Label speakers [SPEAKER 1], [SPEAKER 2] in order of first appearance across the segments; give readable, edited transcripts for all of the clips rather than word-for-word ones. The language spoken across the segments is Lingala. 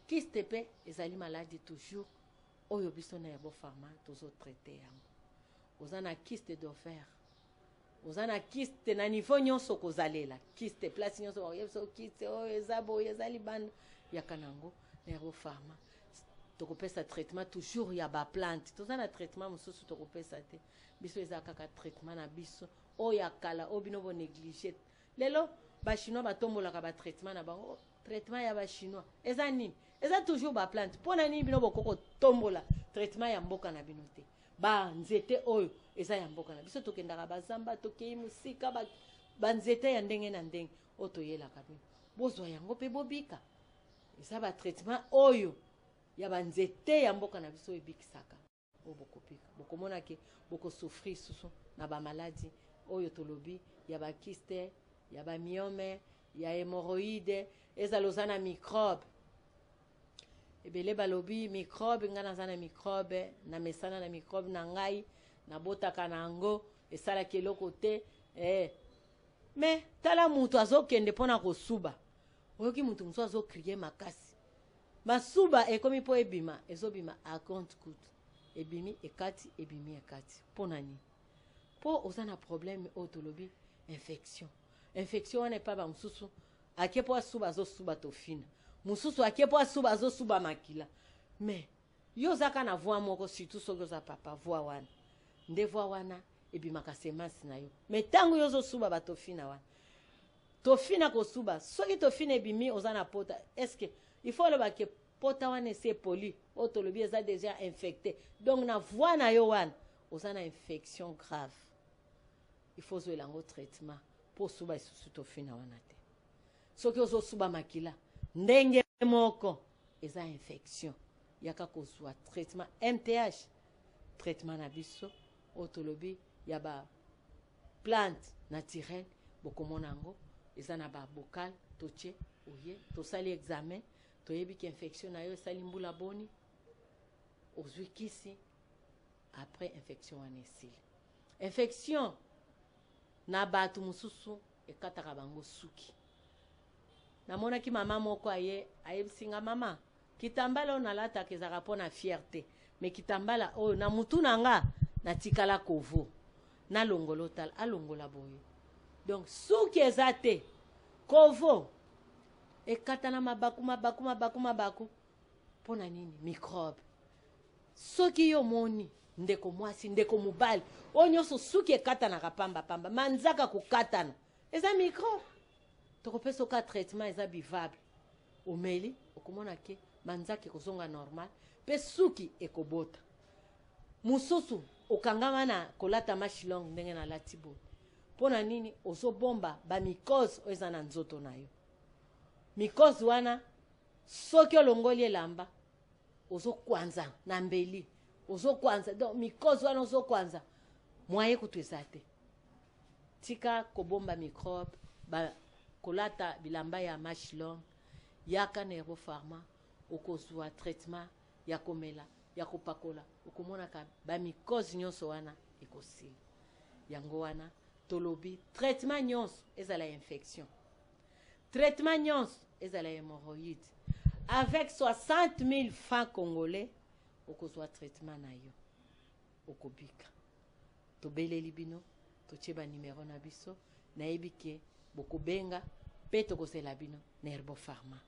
[SPEAKER 1] kiste pe ezali maladie toujours oyo biso na yabo pharma tozo traiter yango. Ozana kiste d'ovaire, ozana kiste na niveau nyonso kozalela, kiste place nyonso oyebso kiste oyo ezabo ezali banda yakanango na yabo pharma tokopesa traitement toujours ya ba plante. Tozana traitement mosusu tokopesa te. Biso ezaka ka traitement na biso oya kala obino bo négliger. Lelo ba chinois batombolaka ba traitement na bango, traitement ya ba chinois eza nini? Eza toujours ba plante. Pona nini bino bokoko tombola traitement ya mboka na bino te? Ba nzete oyo eza ya mboka na biso tokendaka bazamba tokei musika ba nzete ya ndenge na ndenge otoyelaka bino. Bozwa yango pe bobika. Eza ba traitement oyo ya ba nzete ya mboka na biso ebikisaka. Bokopika. Bokomona ke boko souffrir susu na ba maladie oyo tolobi ya ba kyste, ya ba myome, ya hémorroïde, ezalozana microbe. Ebele balobi microbe ngana zana microbe na mesana na microbe na ngai na botaka na ngo esala keloko te mais tala mutu azokende pona kosuba oyoki mutu musu azokriye makasi masuba ekomi po ebima ezobima a compte coûte ebimi ekati ebimi ekati pona ni po ozana problème otolobi infection wana pa ba mususu akepo asuba azosuba tofina mususu akepo asuba azosuba makila mais yo zaka na voix moko surtout soki za papa voix wana nde voix wana ebimaka semence na yo mais tango yo zosuba batofina wana tofina kosuba soki tofina ebimi ozana pota est-ce que il faut le que pota wana c'est poli otolobi eza déjà infecté donc na voix na yo wana ozana infection grave il faut zo elango traitement pour suba isusu tofina wana te soki ozosuba makila ndenge moko eza infection yaka kozwa traitement MTH traitement na biso otolobi ya ba plante naturelle bokomona ngo eza na ba bocal toche oye tosali examen toyebi ki infection na yo esali mbula boni ozwi kisi après infection wana esili infection na batu mususu ekataka bango suki. Namonaki mama moko ayebisinga mama kitambala onalata kezaka pona fierté mais kitambala oyo na mutu nanga na tikala kovo na longolo tal alongola boye donc suki ezate kovo ekatana mabaku pona nini microbe soki yo moni ndeko mwasi ndeko mubali onyoso suki ekatana pamba manzaka kokatana eza microbe tokopesa ka traitement eza bivable omeli okomona ke manzaki kozonga normal pe suki ekobota mususu okangama na kolata mashilong ndenge na latibo pona nini ozobomba ba mycose eza na nzoto na yo mycose wana soki olongoli elamba ozokwanza na mbeli ozokwanza donc mycose wana ozokwanza mwaye kutu ezate tika kobomba microbe ba kolata bilamba ya mashilong yaka na Herbo Pharma okozwa traitement ya komela ya kopakola okomona ka ba mycose nyonso wana ekosili yango wana tolobi traitement nyonso ezala infection traitement nyonso ezala hémorroïde avec 60 000 francs congolais okozwa traitement na yo okobika tobeleli bino tocheba numéro na biso nayebi ke bokobenga pe tokosela bino na Herbo Pharma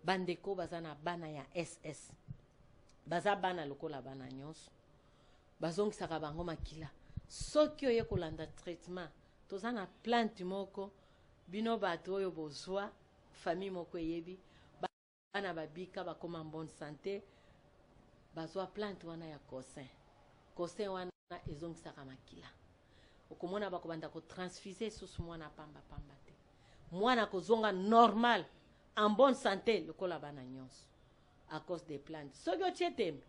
[SPEAKER 1] bandeko bazana bana ya SS baza bana lokola bana nyonso bazongisaka bango makila soki oye kolanda traitement tozana plante moko bino bato oyo bozwa famille moko eyebi bana babika bakoma bonne santé bazwa plante wana ya cosin wana ezongisaka makila okomona bakobanda ko transfuser susu mwana pamba te mwana kozonga normal en bonne santé lokola bana nyonso à cause des plantes soki otie tembe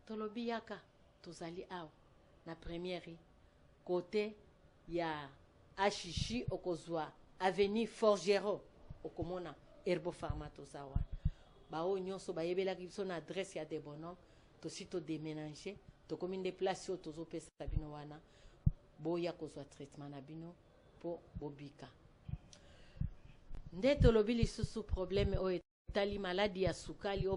[SPEAKER 1] tolobi yaka tozali awa na première côté ya Achichi okozwa avenue Forgero okomona Herbo Pharma tozawa bao nyonso bayebelaki biso na adresse ya de bonhomme tosi to déménager tokomi nde place oyo tozopesa bino wana boya kozwa traitement na bino po bobika nde tolobi lisusu problème oyo totali maladi ya sukali